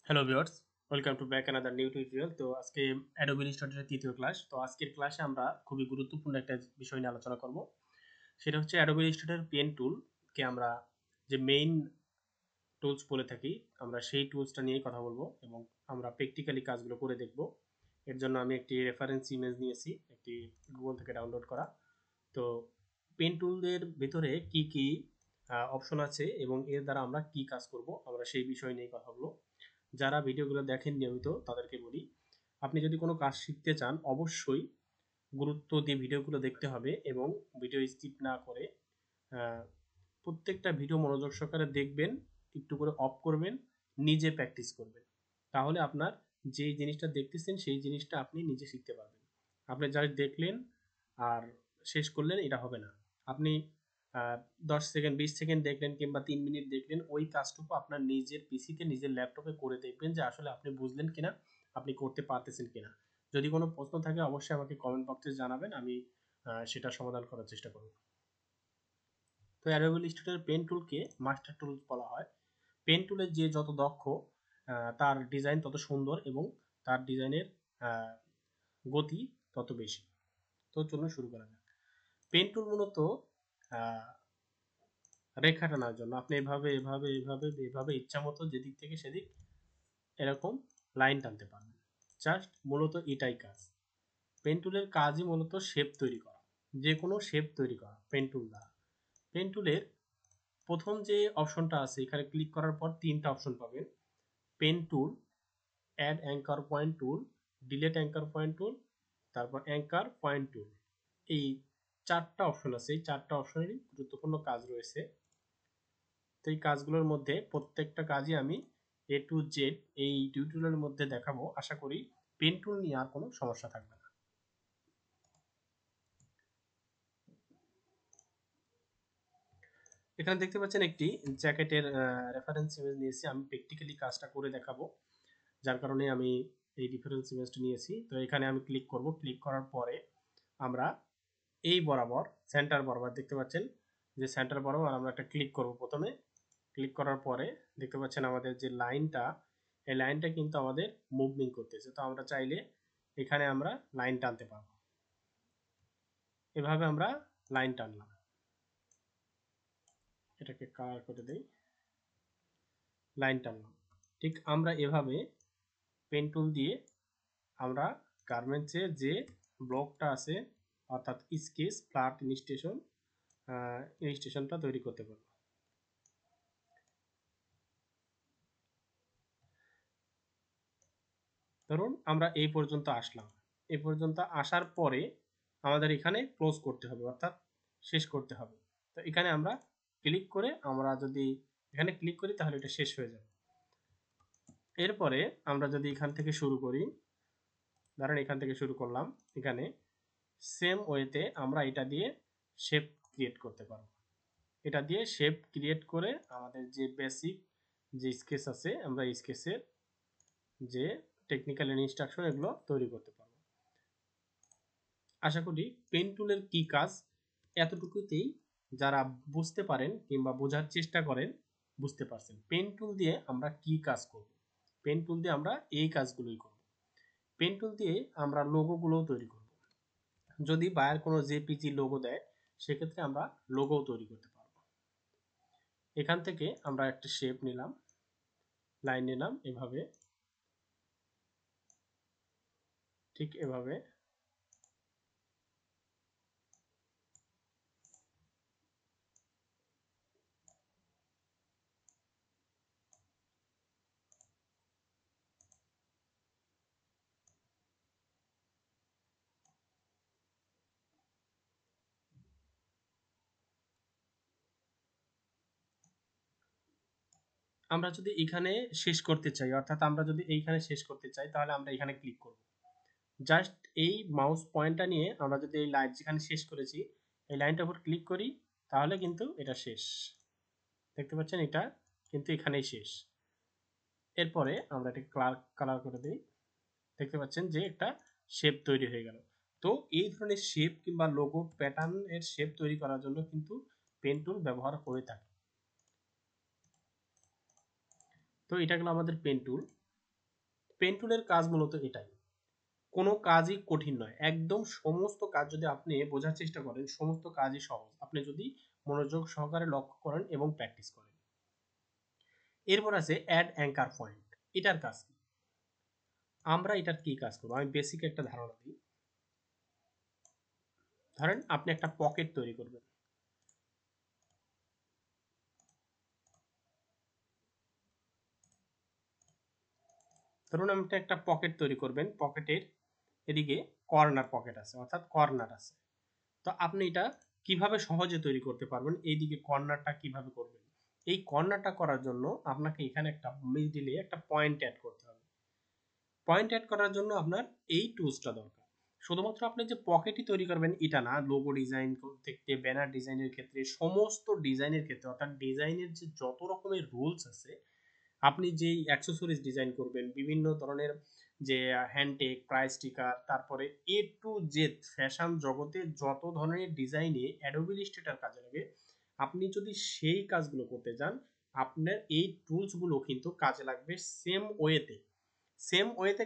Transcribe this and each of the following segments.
Hello viewers, welcome to back another new tutorial. তো আজকে Adobe ইলাস্ট্রেটরের তৃতীয় ক্লাস। তো আজকের ক্লাসে আমরা খুবই গুরুত্বপূর্ণ একটা বিষয় নিয়ে আলোচনা করব। সেটা হচ্ছে অ্যাডোবি ইলাস্ট্রেটর পেন টুলকে আমরা যে মেইন টুলস বলে থাকি, আমরা সেই টুলসটা নিয়েই কথা বলবো এবং আমরা প্র্যাকটিক্যালি কাজগুলো করে দেখব। এর জন্য আমি একটি রেফারেন্স ইমেজ নিয়েছি, একটি গুগল থেকে ডাউনলোড করা। তো পেন টুলের ভিতরে কি কি অপশন আছে এবং এর দ্বারা আমরা কি কাজ করব, আমরা সেই বিষয় নিয়ে কথা বলবো। যারা ভিডিওগুলো দেখেন নিয়মিত তাদেরকে বলি, আপনি যদি কোনো কাজ শিখতে চান অবশ্যই গুরুত্ব দিয়ে ভিডিওগুলো দেখতে হবে এবং ভিডিও স্কিপ না করে আহ, প্রত্যেকটা ভিডিও মনোযোগ সহকারে দেখবেন, একটু করে অফ করবেন, নিজে প্র্যাকটিস করবেন। তাহলে আপনার যে জিনিসটা দেখতেছেন সেই জিনিসটা আপনি নিজে শিখতে পারবেন। আপনি যা দেখলেন আর শেষ করলেন, এটা হবে না। আপনি 10 সেকেন্ড 20 সেকেন্ড দেখলেন কিংবা 3 মিনিট দেখলেন, ওই কাজটুকু আপনার নিজের পিসিতে নিজের ল্যাপটপে করে দেখবেন যে আসলে আপনি বুঝলেন কিনা, আপনি করতে পারতেছেন কিনা। যদি কোনো প্রশ্ন থাকে অবশ্যই আমাকে কমেন্ট বক্সে জানাবেন, আমি সেটা সমাধান করার চেষ্টা করব। তো অ্যাডোবি ইলাস্ট্রেটর পেন টুলকে মাস্টার টুল বলা হয়। পেন টুলের যে যত দক্ষ, তার ডিজাইন তত সুন্দর এবং তার ডিজাইনের গতি তত বেশি। তো চলুন শুরু করা যাক। পেন টুল মূলত আহ, রেখা টানার জন্য আপনি এভাবে এভাবে এভাবে এভাবে ইচ্ছা মতো যেদিক থেকে সেদিক এরকম লাইন টানতে পারবেন। জাস্ট মূলত এটাই কাজ। পেন টুলের কাজই মূলত শেপ তৈরি করা, যে কোনো শেপ তৈরি করা পেন টুল দ্বারা। পেন টুলের প্রথম যে অপশনটা আছে, এখানে ক্লিক করার পর তিনটা অপশন পাবেন: pen tool, add anchor point tool, delete anchor point tool, তারপর অ্যাঙ্কার পয়েন্ট টুল। এই চারটা অপশন আছে, এই চারটা অপশনেরই গুরুত্বপূর্ণ কাজ রয়েছে। তো এই কাজগুলোর মধ্যে প্রত্যেকটা কাজই আমি এ টু জেড এই টিউটোরিয়ালের মধ্যে দেখাবো। আশা করি পেন টুল নিয়ে আর কোনো সমস্যা থাকবে না। এখানে দেখতে পাচ্ছেন একটি জ্যাকেটের রেফারেন্স ইমেজ নিয়েছি, আমি প্র্যাকটিক্যালি কাজটা করে দেখাবো, যার কারণে আমি এই রেফারেন্স ইমেজটা নিয়েছি। তো এখানে আমি ক্লিক করব, ক্লিক করার পরে আমরা এই বরাবর সেন্টার বরাবর দেখতে পাচ্ছেন যে সেন্টার বরাবর আমরা একটা ক্লিক করব। প্রথমে ক্লিক করার পরে দেখতে পাচ্ছেন আমাদের যে লাইনটা, এই লাইনটা কিন্তু আমাদের মুভমেন্ট করতেছে। তো আমরা চাইলে এখানে আমরা লাইন টানতে পারবো। এভাবে আমরা লাইন টানলাম, এটাকে কালার করে দেই, লাইন টানলাম। ঠিক আমরা এভাবে পেন টুল দিয়ে আমরা গার্মেন্টসের যে ব্লকটা আছে, অর্থাৎ স্কেচ ফ্ল্যাট ইনস্টেশন, ইনস্টেশনটা তৈরি করতে পারবো। ধরুন আমরা এই পর্যন্ত আসলাম, এই পর্যন্ত আসার পরে আমাদের এখানে ক্লোজ করতে হবে, অর্থাৎ শেষ করতে হবে। তো এখানে আমরা ক্লিক করে, আমরা যদি এখানে ক্লিক করি তাহলে এটা শেষ হয়ে যাবে। এরপরে আমরা যদি এখান থেকে শুরু করি, ধরেন এখান থেকে শুরু করলাম, এখানে সেম ওয়েতে আমরা এটা দিয়ে শেপ ক্রিয়েট করতে পারবো। এটা দিয়ে শেপ ক্রিয়েট করে আমাদের যে বেসিক যে স্কেচ আছে, আমরা স্কেচের যে টেকনিক্যাল ইনস্ট্রাকশন এগুলো তৈরি করতে পারবো। আশা করি পেন টুলের কি কাজ এতটুকুতেই যারা বুঝতে পারেন কিংবা বোঝার চেষ্টা করেন বুঝতে পারছেন পেন টুল দিয়ে আমরা কি কাজ করব। পেন টুল দিয়ে আমরা এই কাজগুলোই করব। পেন টুল দিয়ে আমরা লোগোগুলোও তৈরি করব। যদি বায়ার কোনো জেপিজি লোগো দেয়, সেক্ষেত্রে আমরা লোগোও তৈরি করতে পারবো। এখান থেকে আমরা একটা শেপ নিলাম, লাইন নিলাম, এভাবে, ঠিক এভাবে। আমরা যদি এখানে শেষ করতে চাই, অর্থাৎ আমরা যদি এইখানে শেষ করতে চাই, তাহলে আমরা এখানে ক্লিক করব। জাস্ট এই মাউস পয়েন্টটা নিয়ে আমরা যদি এই লাইন যেখানে শেষ করেছি এই লাইনটার উপর ক্লিক করি, তাহলে কিন্তু এটা শেষ। দেখতে পাচ্ছেন এটা কিন্তু এখানেই শেষ। এরপরে আমরা এটাকে কালার করে দিই, দেখতে পাচ্ছেন যে একটা শেপ তৈরি হয়ে গেল। তো এই ধরনের শেপ কিংবা লোগো প্যাটার্ন এর শেপ তৈরি করার জন্য কিন্তু পেন টুল ব্যবহার করে থাকে। তো এটা গেল আমাদের পেন টুল। পেন টুলের কাজ মূলত এটাই, কোনো কাজই কঠিন নয়, একদম সমস্ত কাজ যদি আপনি বোঝার চেষ্টা করেন সমস্ত কাজই সহজ, আপনি যদি মনোযোগ সহকারে লক্ষ্য করেন এবং প্র্যাকটিস করেন। এরপর আছে অ্যাড অ্যাঙ্কার পয়েন্ট। এটার কাজ কি? আমরা এটার কি কাজ করবো, আমি বেসিক একটা ধারণা দিই। ধরেন আপনি একটা পকেট তৈরি করবেন, ধরুন আপনি একটা পকেট তৈরি করবেন, পকেটের এদিকে কর্নার পকেট আছে অর্থাৎ কর্নার আছে। তো আপনি এটা কিভাবে সহজে তৈরি করতে পারবেন, এইদিকে কর্নারটা কিভাবে করবেন? এই কর্নারটা করার জন্য আপনাকে এখানে একটা মিডিলে একটা পয়েন্ট অ্যাড করতে হবে। পয়েন্ট অ্যাড করার জন্য আপনার এই টুলসটা দরকার। শুধুমাত্র আপনি যে পকেটই তৈরি করবেন এটা না, লোগো ডিজাইন থেকে ব্যানার ডিজাইনের ক্ষেত্রে, সমস্ত ডিজাইনের ক্ষেত্রে অর্থাৎ ডিজাইনের যে যত রকমের রুলস আছে, আপনি যেই অ্যাক্সেসরিজ ডিজাইন করবেন, বিভিন্ন ধরনের যে হ্যান্ডটেক, প্রাইস স্টিকার, তারপরে এ টু জেড ফ্যাশন জগতে যত ধরনের ডিজাইনে অ্যাডোবি ইলাস্ট্রেটর কাজে লাগে, আপনি যদি সেই কাজগুলো করতে যান, আপনার এই টুলসগুলো কিন্তু কাজে লাগবে সেম ওয়েতে। সেম ওয়েতে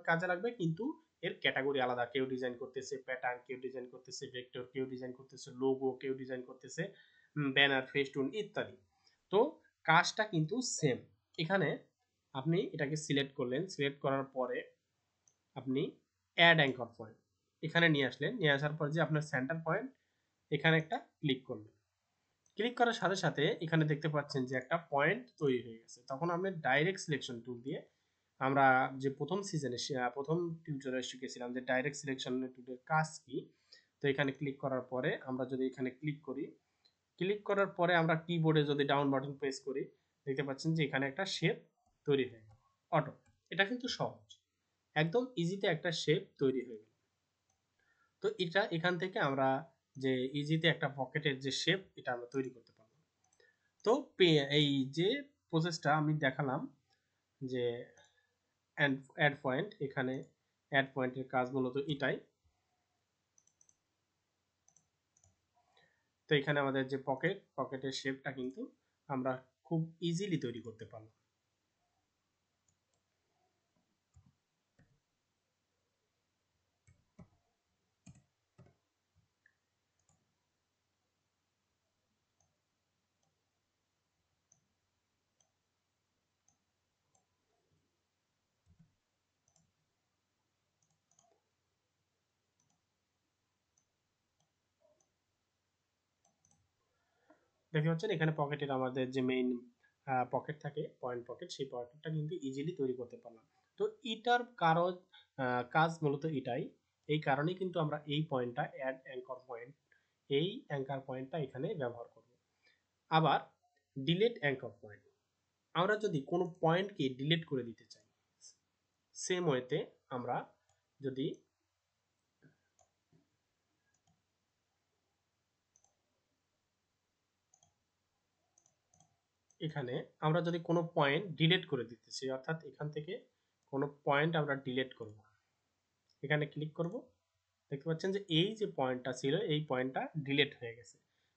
কাজে লাগবে, কিন্তু এর ক্যাটাগরি আলাদা। কেউ ডিজাইন করতেছে প্যাটার্ন, কেউ ডিজাইন করতেছে ভেক্টর, কেউ ডিজাইন করতেছে লোগো, কেউ ডিজাইন করতেছে ব্যানার, ফেস্টুন ইত্যাদি। তো কাজটা কিন্তু সেম। এখানে আপনি এটাকে সিলেক্ট করলেন, সিলেক্ট করার পরে আপনি অ্যাড অ্যাঙ্কর পয়েন্ট এখানে নিয়ে আসলেন, নিয়ে আসার পর যে আপনার সেন্টার পয়েন্ট এখানে একটা ক্লিক করলেন। ক্লিক করার সাথে সাথে এখানে দেখতে পাচ্ছেন যে একটা পয়েন্ট তৈরি হয়ে গেছে। তখন আপনি ডাইরেক্ট সিলেকশন টুল দিয়ে, আমরা যে প্রথম সিজনে প্রথম টিউটোরিয়ালে শিখেছিলাম যে ডাইরেক্ট সিলেকশন টুলের কাজ কি, তো এখানে ক্লিক করার পরে আমরা যদি এখানে ক্লিক করি, ক্লিক করার পরে আমরা কিবোর্ডে যদি ডাউন বাটন প্রেস করি, দেখতে পাচ্ছেন যে এখানে একটা শেপ তৈরি হয়ে গেল অটো। এটা কিন্তু সহজ, একদম ইজিতে একটা শেপ তৈরি হয়ে গেল। তো এটা এখান থেকে আমরা যে ইজিতে একটা পকেটের যে শেপ এটা আমরা তৈরি করতে পারবো। তো এই যে প্রসেসটা আমি দেখালাম যে অ্যাড পয়েন্ট, এখানে অ্যাড পয়েন্টের কাজ মূলত এটাই। তো এখানে আমাদের যে পকেটের শেপটা কিন্তু আমরা খুব ইজিলি তৈরি করতে পারলাম। দেখতে পাচ্ছেন এখানে পকেটের আমাদের যে মেইন পকেট থাকে, পয়েন্ট পকেট, সেই পকেটটা কিন্তু ইজিলি তৈরি করতে পারলাম। তো এটার কারণ কাজ মূলত এটাই, এই কারণেই কিন্তু আমরা এই পয়েন্টটা অ্যাড অ্যাঙ্কর পয়েন্ট, এই অ্যাঙ্কার পয়েন্টটা এখানে ব্যবহার করব। আবার ডিলিট অ্যাঙ্কর পয়েন্ট, আমরা যদি কোনো পয়েন্টকে ডিলিট করে দিতে চাই, সেম ওয়েতে আমরা যদি এখানে আমরা যদি কোনো পয়েন্ট ডিলিট করে দিতে চাই, অর্থাৎ এখান থেকে কোনো পয়েন্ট আমরা ডিলিট করব, এখানে ক্লিক করব, দেখতে পাচ্ছেন যে এই যে পয়েন্টটা ছিল এই পয়েন্টটা ডিলিট হয়ে গেছে।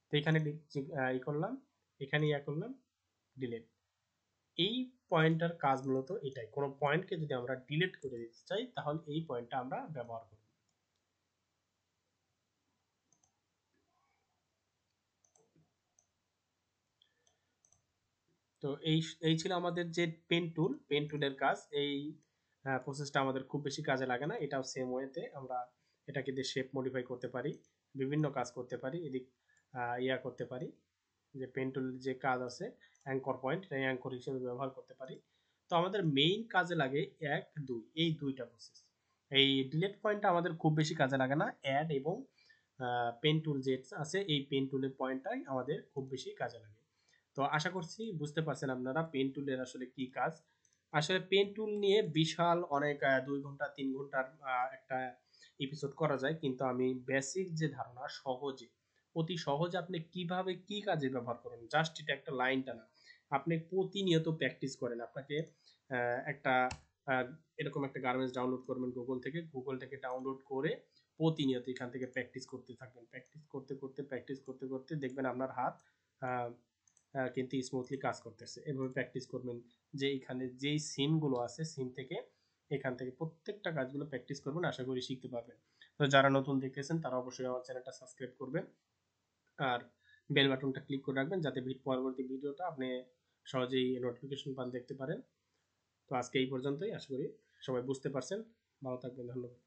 তো এখানে ই করলাম, এখানে ইয়া করলাম, ডিলিট। এই পয়েন্টটার কাজ মূলত এটাই, কোনো পয়েন্টকে যদি আমরা ডিলিট করে দিতে চাই তাহলে এই পয়েন্টটা আমরা ব্যবহার করব। তো এই ছিল আমাদের যে পেন টুল, পেন টুলের কাজ। এই প্রসেসটা আমাদের খুব বেশি কাজে লাগে না, এটাও সেম ওয়েতে আমরা এটাকে দিয়ে শেপ মডিফাই করতে পারি, বিভিন্ন কাজ করতে পারি, এদিক ইয়া করতে পারি, যে পেন টুলের যে কাজ আছে অ্যাঙ্কর পয়েন্ট, এই অ্যাঙ্কর হিসেবে ব্যবহার করতে পারি। তো আমাদের মেইন কাজে লাগে 1 2, এই দুইটা প্রসেস। এই ডিলিট পয়েন্টটা আমাদের খুব বেশি কাজে লাগে না, অ্যাড এবং পেন টুল যে আছে এই পেন টুলের পয়েন্টটাই আমাদের খুব বেশি কাজে লাগে। তো আশা করছি বুঝতে পারছেন আপনারা পেন টুলের আসলে কি কাজ। আসলে পেন টুল নিয়ে বিশাল অনেক 2 ঘন্টা 3 ঘন্টার একটা এপিসোড করা যায়, কিন্তু আমি বেসিক যে ধারণা সহজে, অতি সহজে আপনি কিভাবে কি কাজে ব্যবহার করেন, জাস্ট এটা একটা লাইনটা না, আপনি প্রতিনিয়ত প্র্যাকটিস করেন। আপনাকে একটা আহ, এরকম একটা গার্মেন্টস ডাউনলোড করবেন গুগল থেকে ডাউনলোড করে প্রতিনিয়ত এখান থেকে প্র্যাকটিস করতে থাকবেন, প্র্যাকটিস করতে করতে দেখবেন আপনার হাত আহ, কিন্তু স্মুথলি কাজ করতেছে। এভাবে প্র্যাকটিস করবেন যে এখানে যেই সিমগুলো আছে সিম থেকে এখান থেকে প্রত্যেকটা কাজগুলো প্র্যাকটিস করবেন, আশা করি শিখতে পারবেন। তো যারা নতুন দেখতেছেন তারা অবশ্যই আমার চ্যানেলটা সাবস্ক্রাইব করবেন আর বেল বাটনটা ক্লিক করে রাখবেন যাতে পরবর্তী ভিডিওটা আপনি সহজেই নোটিফিকেশন পান দেখতে পারেন। তো আজকে এই পর্যন্তই, আশা করি সবাই বুঝতে পারছেন। ভালো থাকবেন, ধন্যবাদ।